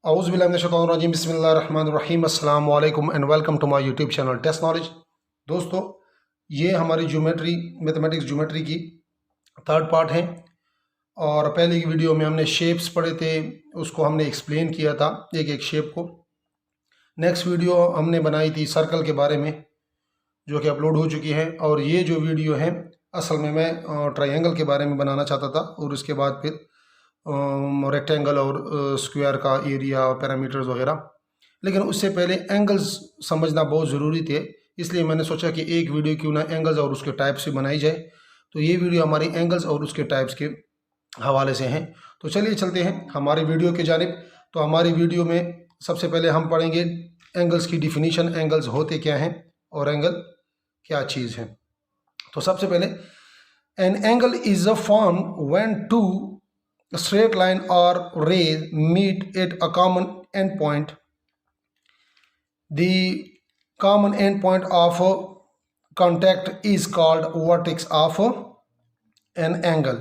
औज़ुबिल्लाहि बिस्मिल्लाहिर्रहमानिर्रहीम अस्सलाम वालेकुम and welcome to my YouTube channel test knowledge. दोस्तों, ये हमारी मैथमेटिक्स ज्योमेट्री की थर्ड पार्ट है। और पहले की वीडियो में हमने शेप्स पढ़े थे, उसको हमने एक्सप्लेन किया था एक एक शेप को। नेक्स्ट वीडियो हमने बनाई थी सर्कल के बारे में, जो कि अपलोड हो चुकी है। और ये जो वीडियो है असल में मैं ट्रायंगल के बारे में बनाना चाहता था, और उसके बाद फिर रेक्टेंगल और स्क्वायर का एरिया और पैरामीटर्स वगैरह। लेकिन उससे पहले एंगल्स समझना बहुत ज़रूरी थे, इसलिए मैंने सोचा कि एक वीडियो क्यों ना एंगल्स और उसके टाइप्स से बनाई जाए। तो ये वीडियो हमारी एंगल्स और उसके टाइप्स के हवाले से हैं। तो चलिए चलते हैं हमारी वीडियो की जानिब। तो हमारी वीडियो में सबसे पहले हम पढ़ेंगे एंगल्स की डिफिनीशन, एंगल्स होते क्या हैं और एंगल क्या चीज़ है। तो सबसे पहले, an angle is a form when two straight line or rays meet at a common endpoint. The common endpoint of contact is called vertex of an angle.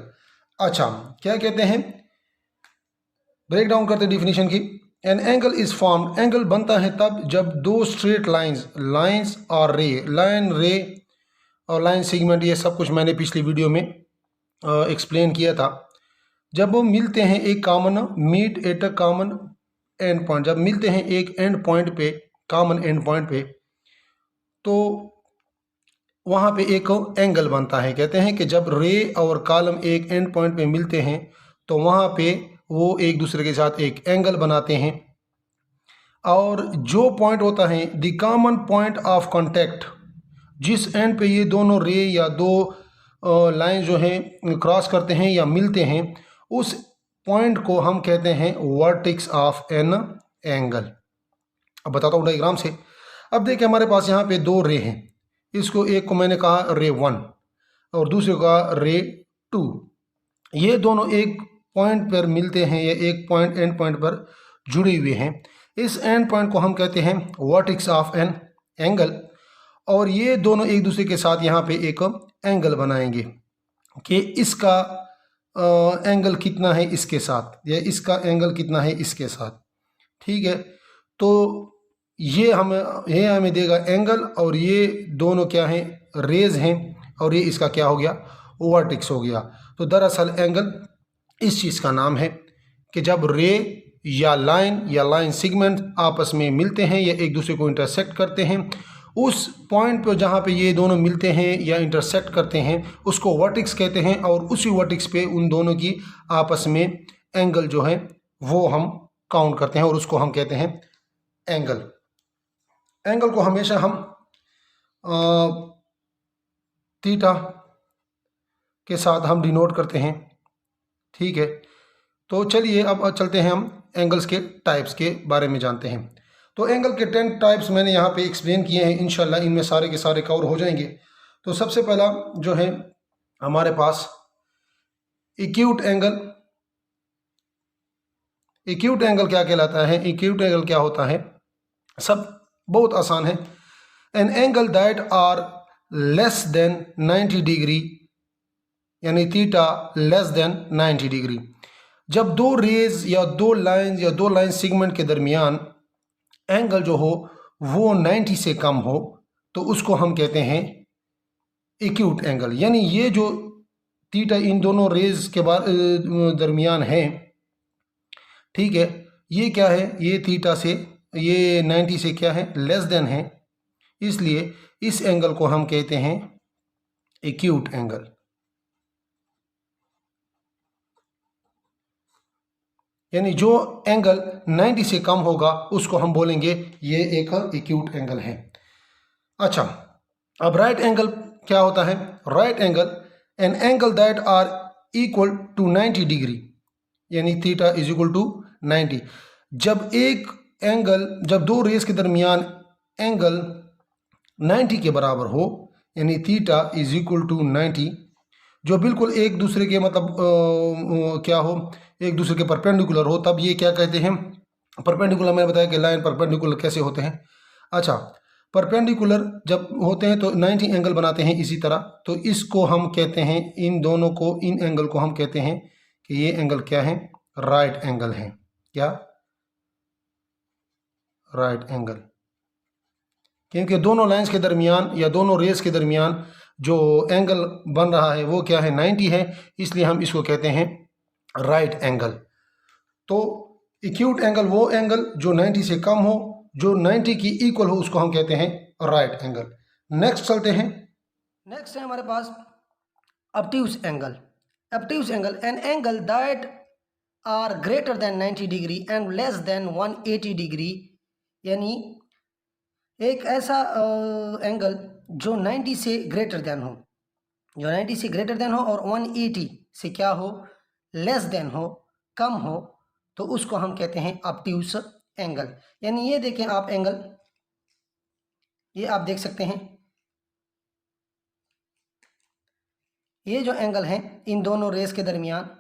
अच्छा, क्या कहते हैं, ब्रेक डाउन करते डिफिनीशन की। An angle is form, angle बनता है तब जब दो स्ट्रेट लाइंस और रे, लाइन रे और लाइन सेगमेंट, ये सब कुछ मैंने पिछली वीडियो में एक्सप्लेन किया था। जब वो मिलते हैं एक common, meet at a common end point, जब मिलते हैं एक एंड पॉइंट पे, कॉमन एंड पॉइंट पे, तो वहाँ पे एक एंगल बनता है। कहते हैं कि जब रे और कॉलम एक एंड पॉइंट पे मिलते हैं तो वहाँ पे वो एक दूसरे के साथ एक एंगल बनाते हैं। और जो पॉइंट होता है the common point of contact, जिस एंड पे ये दोनों रे या दो लाइन जो हैं क्रॉस करते हैं या मिलते हैं, उस पॉइंट को हम कहते हैं वर्टेक्स ऑफ एन एंगल। अब बताता हूँ डायग्राम से। अब देखिए हमारे पास यहाँ पे दो रे हैं, इसको एक को मैंने कहा रे 1 और दूसरे को कहा रे 2। ये दोनों एक पॉइंट पर मिलते हैं या एक पॉइंट एंड पॉइंट पर जुड़े हुए हैं। इस एंड पॉइंट को हम कहते हैं वर्टेक्स ऑफ एन एंगल। और ये दोनों एक दूसरे के साथ यहाँ पे एक एंगल बनाएंगे कि इसका एंगल कितना है इसके साथ, या इसका एंगल कितना है इसके साथ। ठीक है, तो ये हमें देगा एंगल, और ये दोनों क्या हैं, रेज हैं, और ये इसका क्या हो गया, वर्टेक्स हो गया। तो दरअसल एंगल इस चीज़ का नाम है कि जब रे या लाइन सेगमेंट आपस में मिलते हैं या एक दूसरे को इंटरसेक्ट करते हैं, उस पॉइंट पर जहाँ पे ये दोनों मिलते हैं या इंटरसेक्ट करते हैं उसको वर्टेक्स कहते हैं। और उसी वर्टेक्स पे उन दोनों की आपस में एंगल जो है वो हम काउंट करते हैं और उसको हम कहते हैं एंगल। एंगल को हमेशा हम थीटा के साथ हम डिनोट करते हैं। ठीक है, तो चलिए अब चलते हैं, हम एंगल्स के टाइप्स के बारे में जानते हैं। तो एंगल के 10 टाइप्स मैंने यहाँ पे एक्सप्लेन किए हैं, इंशाल्लाह इनमें सारे के सारे कवर हो जाएंगे। तो सबसे पहला जो है हमारे पास एक्यूट एंगल। एक्यूट एंगल क्या कहलाता है, एक्यूट एंगल क्या होता है, सब बहुत आसान है। An angle that are less than 90 degree, यानी थीटा लेस देन 90 डिग्री। जब दो रेज या दो लाइन सेगमेंट के दरमियान एंगल जो हो वो 90 से कम हो तो उसको हम कहते हैं एक्यूट एंगल। यानी ये जो थीटा इन दोनों रेज के दरमियान है, ठीक है, ये क्या है, ये थीटा से, ये 90 से क्या है, लेस देन है, इसलिए इस एंगल को हम कहते हैं एक्यूट एंगल। यानी जो एंगल 90 से कम होगा उसको हम बोलेंगे ये एक एक्यूट एंगल है। अच्छा, अब राइट एंगल क्या होता है। Right angle, an angle that are equal to 90 degree, यानी थीटा इज इक्वल टू 90। जब दो रेस के दरमियान एंगल 90 के बराबर हो, यानी थीटा इज इक्वल टू 90, जो बिल्कुल एक दूसरे के क्या हो, एक दूसरे के परपेंडिकुलर हो, तब ये क्या कहते हैं, परपेंडिकुलर। मैंने बताया कि लाइन परपेंडिकुलर कैसे होते हैं। अच्छा, परपेंडिकुलर जब होते हैं तो 90 एंगल बनाते हैं इसी तरह, तो इसको हम कहते हैं, इन एंगल को हम कहते हैं कि ये एंगल क्या है, राइट एंगल है। क्या, राइट एंगल, क्योंकि दोनों लाइंस के दरमियान या दोनों रेस के दरमियान जो एंगल बन रहा है वो क्या है, 90 है, इसलिए हम इसको कहते हैं राइट एंगल। तो एक्यूट एंगल वो एंगल जो 90 से कम हो, जो 90 की इक्वल हो, उसको हम कहते हैं राइट एंगल। नेक्स्ट चलते हैं। नेक्स्ट है हमारे पास obtuse angle. Obtuse angle, an angle that are greater than 90 degree and less than 180 degree, यानी एक ऐसा एंगल जो 90 से ग्रेटर देन हो, जो 90 से ग्रेटर देन हो और 180 से क्या हो, लेस देन हो, कम हो, तो उसको हम कहते हैं ऑब्ट्यूज एंगल। यानी ये देखें आप एंगल, ये आप देख सकते हैं, ये जो एंगल है इन दोनों रेस के दरमियान,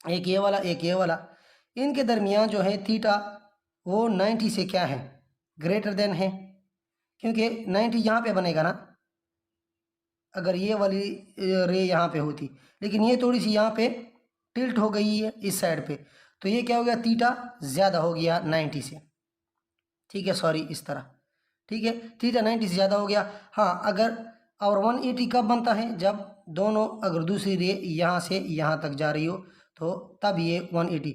एक ये वाला एक ये वाला, इनके दरमियान जो है थीटा वो 90 से क्या है, ग्रेटर देन है, क्योंकि 90 यहाँ पे बनेगा ना, अगर ये वाली रे यहाँ पे होती, लेकिन ये थोड़ी सी यहाँ पे टिल्ट हो गई है इस साइड पे, तो ये क्या हो गया, थीटा ज़्यादा हो गया 90 से, ठीक है, सॉरी इस तरह, ठीक है, थीटा 90 से ज़्यादा हो गया। हाँ, अगर और 180 कब बनता है, जब दोनों, अगर दूसरी रे यहाँ से यहाँ तक जा रही हो तो तब ये 180।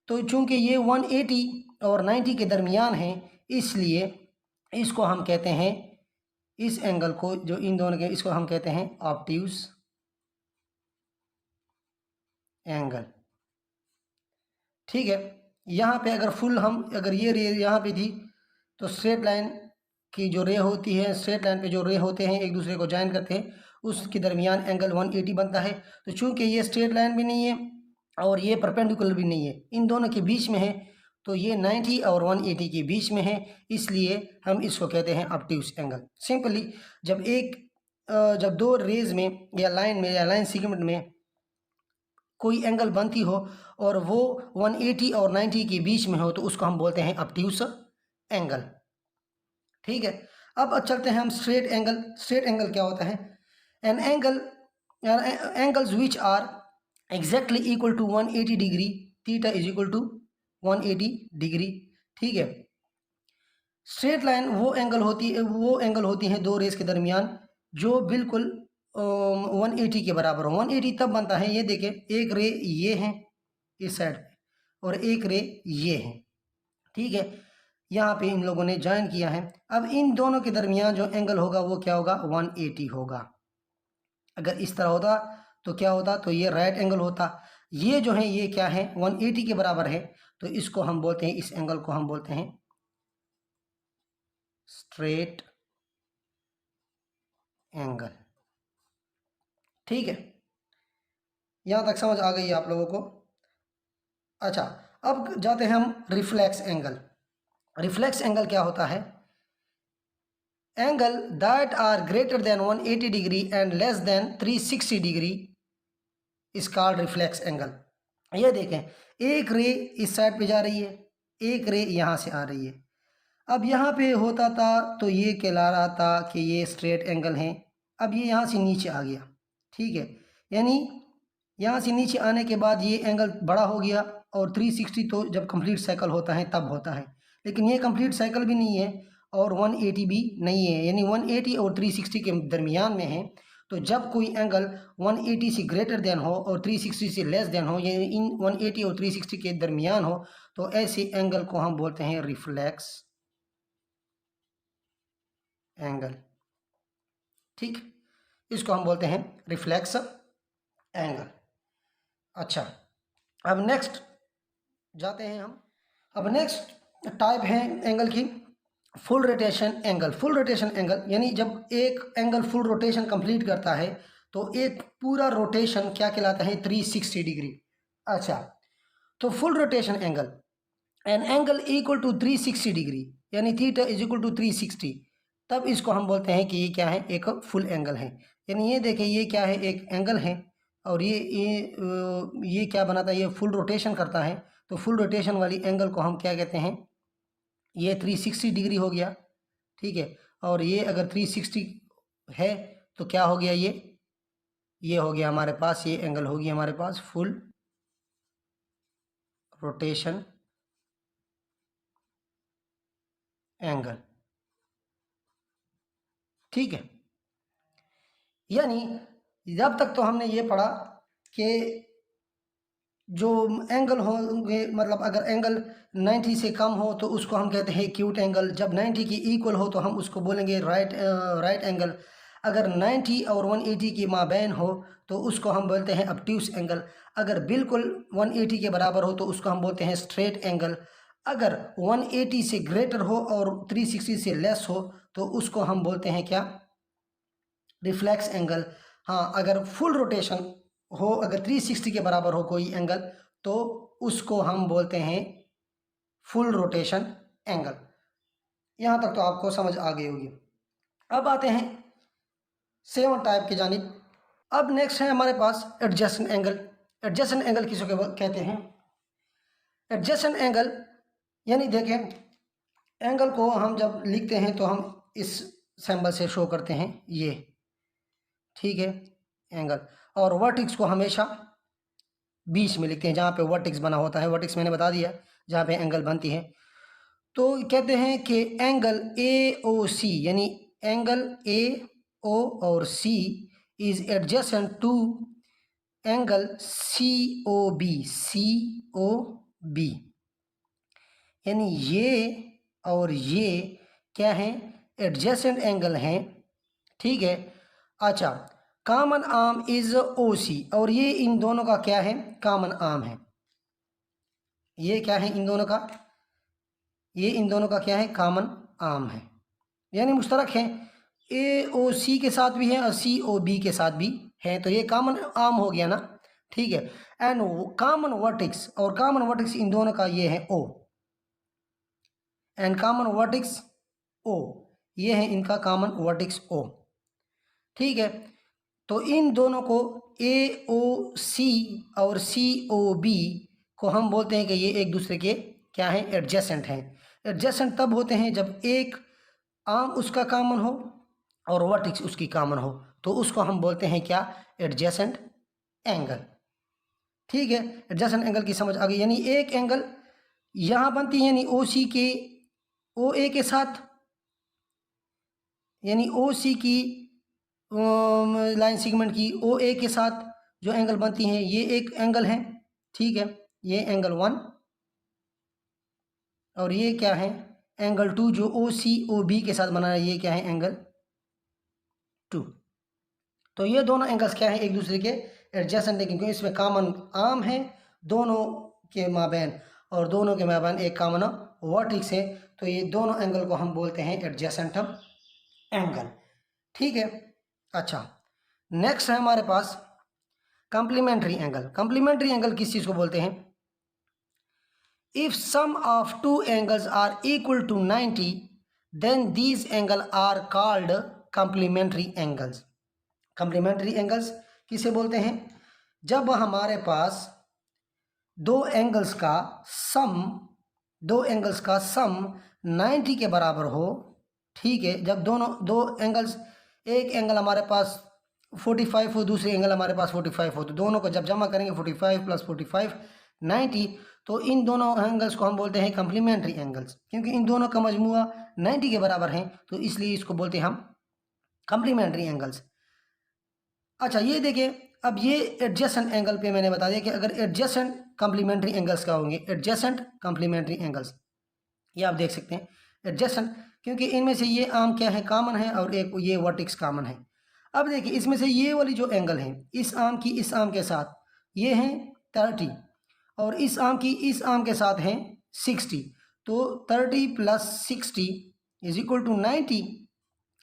तो चूंकि ये 180 और 90 के दरमियान है, इसलिए इसको हम कहते हैं, इस एंगल को जो इन दोनों के, इसको हम कहते हैं ऑब्ट्यूज एंगल, ठीक है। यहाँ पे अगर फुल हम, अगर ये रे यहाँ पे थी तो स्ट्रेट लाइन की जो रे होती है, स्ट्रेट लाइन पे जो रे होते हैं एक दूसरे को ज्वाइन करते हैं, उसके दरमियान एंगल 180 बनता है। तो चूंकि ये स्ट्रेट लाइन भी नहीं है और ये परपेंडिकुलर भी नहीं है, इन दोनों के बीच में है, तो ये 90 और 180 के बीच में है, इसलिए हम इसको कहते हैं ऑब्ट्यूज एंगल। सिंपली जब दो रेज में या लाइन सेगमेंट में कोई एंगल बनती हो और वो 180 और 90 के बीच में हो, तो उसको हम बोलते हैं ऑब्ट्यूज एंगल, ठीक है। अब चलते हैं हम स्ट्रेट एंगल। स्ट्रेट एंगल क्या होता है, an angle, angles which are exactly equal to 180 degree, theta is equal to 180 degree, ठीक है। स्ट्रेट लाइन वो एंगल होती है दो रेस के दरमियान जो बिल्कुल 180 के बराबर हो। 180 तब बनता है, ये देखें, एक रे ये है इस साइड पे और एक रे ये है, ठीक है, यहाँ पे इन लोगों ने ज्वाइन किया है। अब इन दोनों के दरमियान जो एंगल होगा वो क्या होगा, 180 होगा। अगर इस तरह होता तो क्या होता, तो ये राइट एंगल होता। ये जो है ये क्या है, 180 के बराबर है, तो इसको हम बोलते हैं, इस एंगल को हम बोलते हैं स्ट्रेट एंगल, ठीक है। यहाँ तक समझ आ गई है आप लोगों को। अच्छा, अब जाते हैं हम रिफ्लेक्स एंगल। रिफ्लेक्स एंगल क्या होता है, angle that are greater than 180 degree and less than 360 degree is called reflex angle. ये देखें, एक रे इस साइड पे जा रही है, एक रे यहाँ से आ रही है। अब यहाँ पे होता था तो ये कहला रहा था कि ये स्ट्रेट एंगल है। अब ये यहाँ से नीचे आ गया, ठीक है, यानी यहाँ से नीचे आने के बाद ये एंगल बड़ा हो गया, और 360 तो जब कंप्लीट साइकिल होता है तब होता है, लेकिन ये कंप्लीट साइकिल भी नहीं है और 180 भी नहीं है, यानी 180 और 360 के दरमियान में है। तो जब कोई एंगल 180 से ग्रेटर देन हो और 360 से लेस देन हो, यानी इन 180 और 360 के दरमियान हो, तो ऐसे एंगल को हम बोलते हैं रिफ्लेक्स एंगल, ठीक, इसको हम बोलते हैं रिफ्लेक्स एंगल। अच्छा, अब नेक्स्ट जाते हैं हम। अब नेक्स्ट टाइप है एंगल की full rotation angle. Full rotation angle यानी जब एक एंगल फुल रोटेशन कंप्लीट करता है तो एक पूरा रोटेशन क्या कहलाता है, 360 डिग्री। अच्छा, तो full rotation angle, an angle equal to 360 degree, यानी थीटा इज इक्वल टू 360, तब इसको हम बोलते हैं कि ये क्या है, एक फुल एंगल है। यानी ये देखें, ये क्या है, एक एंगल है, और ये क्या बनाता है, ये फुल रोटेशन करता है। तो फुल रोटेशन वाली एंगल को हम क्या कहते हैं, ये 360 डिग्री हो गया, ठीक है। और ये अगर 360 है तो क्या हो गया, ये हो गया हमारे पास, ये एंगल होगी हमारे पास फुल रोटेशन एंगल। ठीक है, यानी जब तक तो हमने ये पढ़ा कि जो एंगल होंगे, मतलब अगर एंगल 90 से कम हो तो उसको हम कहते हैं एक्यूट एंगल, जब 90 की इक्वल हो तो हम उसको बोलेंगे राइट एंगल, अगर 90 और 180 की माबैन हो तो उसको हम बोलते हैं ऑब्ट्यूस एंगल, अगर बिल्कुल 180 के बराबर हो तो उसको हम बोलते हैं स्ट्रेट एंगल, अगर 180 से ग्रेटर हो और 360 से लेस हो तो उसको हम बोलते हैं क्या, रिफ्लेक्स एंगल। हाँ, अगर फुल रोटेशन हो, अगर 360 के बराबर हो कोई एंगल तो उसको हम बोलते हैं फुल रोटेशन एंगल। यहाँ तक तो आपको समझ आ गई होगी। अब आते हैं 7 टाइप के जानिब। अब नेक्स्ट है हमारे पास एडजेसेंट एंगल। एडजेसेंट एंगल किसको कहते हैं? एडजेसेंट एंगल यानी देखें, एंगल को हम जब लिखते हैं तो हम इस सिंबल से शो करते हैं, ये ठीक है एंगल, और वर्टेक्स को हमेशा बीच में लिखते हैं जहाँ पे वर्टेक्स बना होता है। वर्टेक्स मैंने बता दिया जहाँ पे एंगल बनती है। तो कहते हैं कि एंगल ए ओ सी, यानी एंगल ए ओ और C is adjacent to angle C O B, यानी ये और ये क्या हैं, एडजेसेंट एंगल हैं। ठीक है, अच्छा, कॉमन आर्म इज ओ सी, और ये इन दोनों का क्या है, कॉमन आर्म है। ये क्या है इन दोनों का, ये इन दोनों का क्या है, कॉमन आर्म है, यानी मुश्तरक है। ए ओ सी के साथ भी है और सी ओ बी के साथ भी है, तो ये कॉमन आर्म हो गया ना। ठीक है, एंड कॉमन वर्टेक्स, और कॉमन वर्टेक्स इन दोनों का ये है ओ, एंड कॉमन वर्टेक्स ओ, ये है इनका कॉमन वर्टेक्स ओ। ठीक है, तो इन दोनों को ए ओ सी और सी ओ बी को हम बोलते हैं कि ये एक दूसरे के क्या हैं, एडजेसेंट हैं। एडजेसेंट तब होते हैं जब एक आर्म उसका कॉमन हो और वर्टेक्स उसकी कॉमन हो, तो उसको हम बोलते हैं क्या, एडजेसेंट एंगल। ठीक है, एडजेसेंट एंगल की समझ आ गई। यानी एक एंगल यहाँ बनती है, यानी ओ सी के ओ ए के साथ, यानी ओ सी की लाइन सेगमेंट की ओ ए के साथ जो एंगल बनती हैं, ये एक एंगल है। ठीक है, ये एंगल 1, और ये क्या है, एंगल 2 जो ओ सी ओ बी के साथ बना है, ये क्या है, एंगल 2। तो ये दोनों एंगल्स क्या है, एक दूसरे के एडजेसेंट है, क्योंकि इसमें कॉमन आर्म है दोनों के माबैन, और दोनों के माबैन एक कॉमन वर्टेक्स है, तो ये दोनों एंगल को हम बोलते हैं एडजेसेंट एंगल। ठीक है, अच्छा, नेक्स्ट है हमारे पास कॉम्प्लीमेंट्री एंगल। कॉम्प्लीमेंट्री एंगल किस चीज़ को बोलते हैं? If sum of two angles are equal to 90 then these angle are called complementary angles. Complementary angles किसे बोलते हैं? जब हमारे पास दो एंगल्स का सम 90 के बराबर हो। ठीक है, जब दो एंगल्स, एक एंगल हमारे पास 45 हो, दूसरे एंगल हमारे पास 45 हो, तो दोनों को जब जमा करेंगे 45 + 45 90, तो इन दोनों एंगल्स को हम बोलते हैं कॉम्प्लीमेंट्री एंगल्स, क्योंकि इन दोनों का मजमुआ 90 के बराबर है, तो इसलिए इसको बोलते हैं हम कॉम्प्लीमेंट्री एंगल्स। अच्छा, ये देखिए, अब ये एडजेसेंट एंगल पे मैंने बता दिया कि अगर एडजेसेंट कॉम्प्लीमेंट्री एंगल्स क्या होंगे, एडजेसेंट कॉम्प्लीमेंट्री एंगल्स, ये आप देख सकते हैं एडजेसेंट, क्योंकि इनमें से ये आर्म क्या है, कॉमन है, और एक ये वर्टेक्स कॉमन है। अब देखिए, इसमें से ये वाली जो एंगल है, इस आर्म की इस आर्म के साथ ये है 30, और इस आर्म की इस आर्म के साथ है 60, तो 30 + 60 = 90।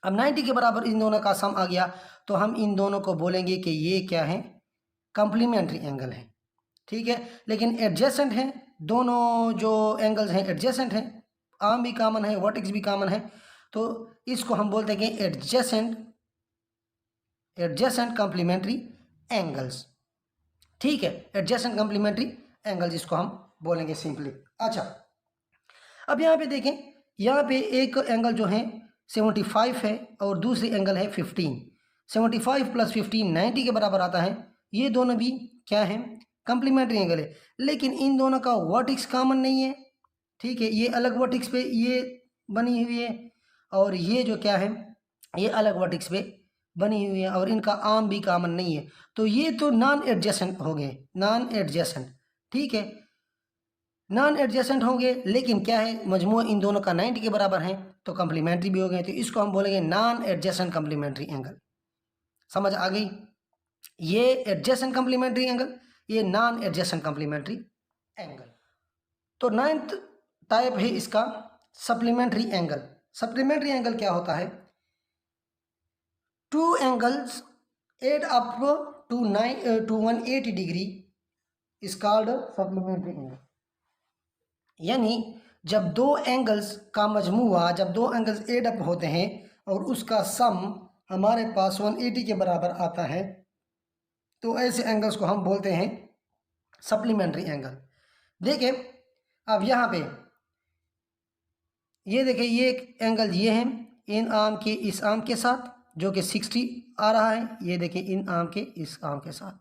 अब 90 के बराबर इन दोनों का सम आ गया, तो हम इन दोनों को बोलेंगे कि ये क्या है, कॉम्प्लीमेंट्री एंगल है। ठीक है, लेकिन एडजेसेंट है, दोनों जो एंगल्स हैं एडजेसेंट हैं, आर्म भी कॉमन है, वर्टेक्स भी कॉमन है, तो इसको हम बोलते हैं कि एडजेसेंट कॉम्प्लीमेंट्री एंगल्स। ठीक है, एडजेसेंट कॉम्प्लीमेंट्री एंगल्स इसको हम बोलेंगे सिंपली। अच्छा, अब यहाँ पे देखें, यहाँ पे एक एंगल जो है 75 है और दूसरी एंगल है 15। 75 + 15 90 के बराबर आता है। ये दोनों भी क्या है, कॉम्प्लीमेंट्री एंगल है, लेकिन इन दोनों का वर्टेक्स कॉमन नहीं है। ठीक है, ये अलग वर्टेक्स पे ये बनी हुई है, और ये जो क्या है, ये अलग वर्टेक्स पे बनी हुई है, और इनका आर्म भी कॉमन नहीं है। तो ये तो नॉन एडजेसेंट हो गए, नॉन एडजेसेंट, ठीक है, नॉन एडजेसेंट होंगे, लेकिन क्या है, मजमूआ इन दोनों का 90 के बराबर है, तो कम्प्लीमेंट्री भी हो गए, तो इसको हम बोलेंगे नॉन एडजेसेंट कम्प्लीमेंट्री एंगल। समझ आ गई? ये एडजेसेंट कम्प्लीमेंट्री एंगल, ये नॉन एडजेसेंट कम्प्लीमेंट्री एंगल। तो 9th टाइप है इसका सप्लीमेंट्री एंगल। सप्लीमेंट्री एंगल क्या होता है? Two angles add up to 180 degree is called supplementary angle. यानी जब दो एंगल्स का मजमूआ, जब दो एंगल्स एड अप होते हैं और उसका सम हमारे पास 180 के बराबर आता है, तो ऐसे एंगल्स को हम बोलते हैं सप्लीमेंट्री एंगल। देखिए अब यहाँ पे ये देखिए, ये एक एंगल ये है इन आर्म के इस आर्म के साथ जो कि 60 आ रहा है, ये देखिए इन आर्म के इस आर्म के साथ,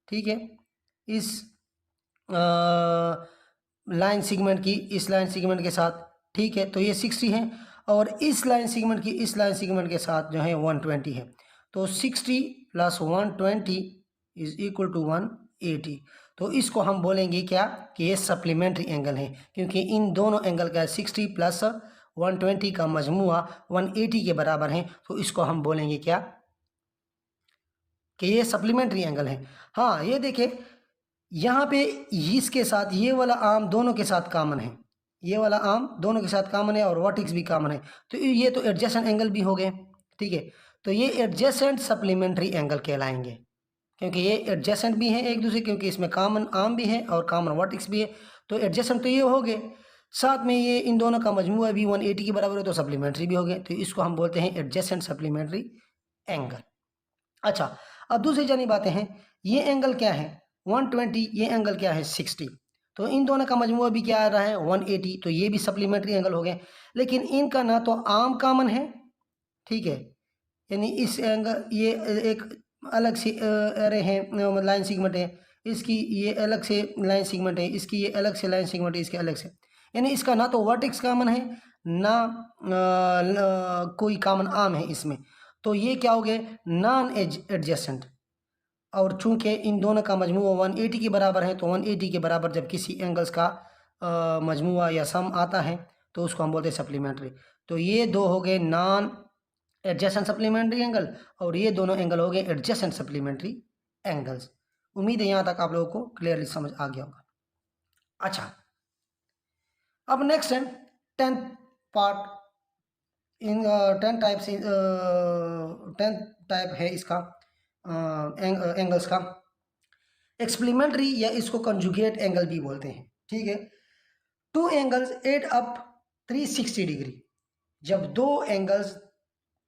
ठीक है, इस लाइन सेगमेंट की इस लाइन सेगमेंट के साथ, ठीक है, तो ये 60 है, और इस लाइन सेगमेंट की इस लाइन सेगमेंट के साथ जो है 120 है, तो 60 + 120 इज इक्वल टू 180। तो इसको हम बोलेंगे क्या कि ये सप्लीमेंट्री एंगल है, क्योंकि इन दोनों एंगल का 60 + 120 का मजमूआ 180 के बराबर है, तो इसको हम बोलेंगे क्या कि ये सप्लीमेंट्री एंगल है। हाँ, ये देखिए यहाँ पे इसके साथ ये वाला आर्म दोनों के साथ कॉमन है, ये वाला आर्म दोनों के साथ कॉमन है, और वर्टेक्स भी कॉमन है, तो ये तो एडजेसेंट एंगल भी हो गए, ठीक है, तो ये एडजेसेंट सप्लीमेंट्री एंगल कहलाएंगे, क्योंकि ये एडजेसेंट भी है एक दूसरे, क्योंकि इसमें कॉमन आर्म भी है और कॉमन वर्टेक्स भी है, तो एडजेसेंट तो ये हो गए, साथ में ये इन दोनों का मजमूआ भी 180 के बराबर है, तो सप्लीमेंट्री भी हो गए, तो इसको हम बोलते हैं एडजेसेंट सप्लीमेंट्री एंगल। अच्छा, अब दूसरी जानी बातें हैं, ये एंगल क्या है 120, ये एंगल क्या है 60, तो इन दोनों का मजमूआ भी क्या आ रहा है 180, तो ये भी सप्लीमेंट्री एंगल हो गए, लेकिन इनका ना तो आर्म कॉमन है, ठीक है, यानी इस एंगल ये एक अलग से अरे है लाइन सेगमेंट है, इसकी ये अलग से लाइन सेगमेंट है, इसकी ये अलग से लाइन सेगमेंट है, इसके अलग से, यानी इसका ना तो वर्टेक्स कॉमन है ना कोई कॉमन आर्म है इसमें, तो ये क्या हो गए नॉन एडजेसेंट। और चूंकि इन दोनों का मजमूआ 180 के बराबर है, तो 180 के बराबर जब किसी एंगल्स का मजमूआ या सम आता है, तो उसको हम बोलते हैं सप्लीमेंट्री। तो ये दो हो गए नॉन एडजेसेंट सप्लीमेंट्री एंगल, और ये दोनों एंगल हो गए एडजेसेंट सप्लीमेंट्री एंगल्स। उम्मीद है यहाँ तक आप लोगों को क्लियरली समझ आ गया होगा। अच्छा, अब नेक्स्ट है 10th part in 10 types 10th type है इसका एंगल्स का एक्सप्लीमेंट्री, या इसको कंजुगेट एंगल भी बोलते हैं, ठीक है। Two angles add up 360 degree, जब दो एंगल्स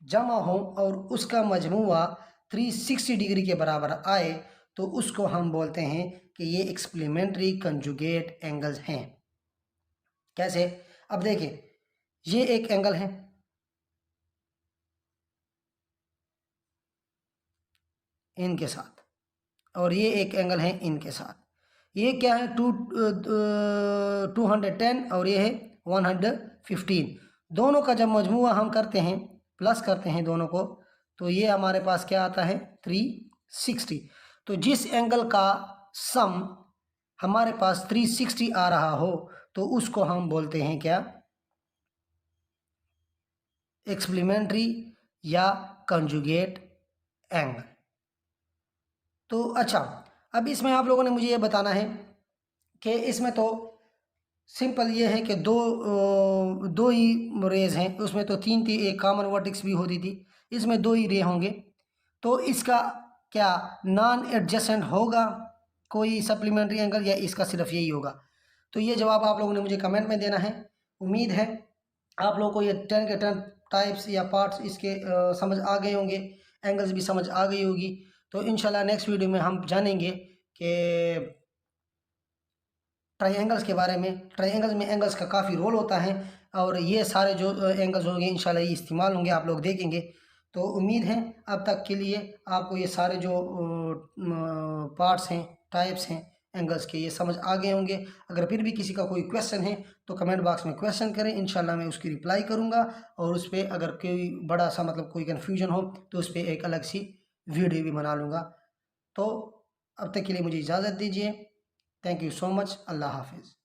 जमा हो और उसका मजमूआ 360 डिग्री के बराबर आए, तो उसको हम बोलते हैं कि ये एक्सप्लीमेंट्री कंजुगेट एंगल्स हैं। कैसे? अब देखिए, ये एक एंगल है, इनके साथ, और ये एक एंगल है इनके साथ, ये क्या है 210 और ये है 115, दोनों का जब मजमूआ हम करते हैं, प्लस करते हैं दोनों को, तो ये हमारे पास क्या आता है 360। तो जिस एंगल का सम हमारे पास 360 आ रहा हो, तो उसको हम बोलते हैं क्या एक्सप्लीमेंट्री या कंजुगेट एंगल। तो अच्छा, अब इसमें आप लोगों ने मुझे ये बताना है कि इसमें तो सिंपल ये है कि दो ही रेज हैं, उसमें तो तीन थी, एक कॉमन वर्टेक्स भी होती थी, इसमें दो ही रे होंगे, तो इसका क्या नॉन एडजेसेंट होगा कोई सप्लीमेंट्री एंगल, या इसका सिर्फ यही होगा? तो ये जवाब आप लोगों ने मुझे कमेंट में देना है। उम्मीद है आप लोगों को ये 10 के 10 टाइप्स या पार्ट्स इसके समझ आ गए होंगे, एंगल्स भी समझ आ गई होगी। तो इंशाल्लाह नेक्स्ट वीडियो में हम जानेंगे कि ट्रायंगल्स के बारे में। ट्रायंगल्स में एंगल्स का काफ़ी रोल होता है, और ये सारे जो एंगल्स होंगे इंशाल्लाह ये इस्तेमाल होंगे, आप लोग देखेंगे। तो उम्मीद है अब तक के लिए आपको ये सारे जो पार्ट्स हैं, टाइप्स हैं, एंगल्स के, ये समझ आ गए होंगे। अगर फिर भी किसी का कोई क्वेश्चन है तो कमेंट बॉक्स में क्वेश्चन करें, इंशाल्लाह मैं उसकी रिप्लाई करूँगा। और उस पर अगर कोई बड़ा सा मतलब कोई कन्फ्यूजन हो तो उस पर एक अलग सी वीडियो भी बना लूँगा। तो अब तक के लिए मुझे इजाज़त दीजिए। Thank you so much. Allah हाफिज़।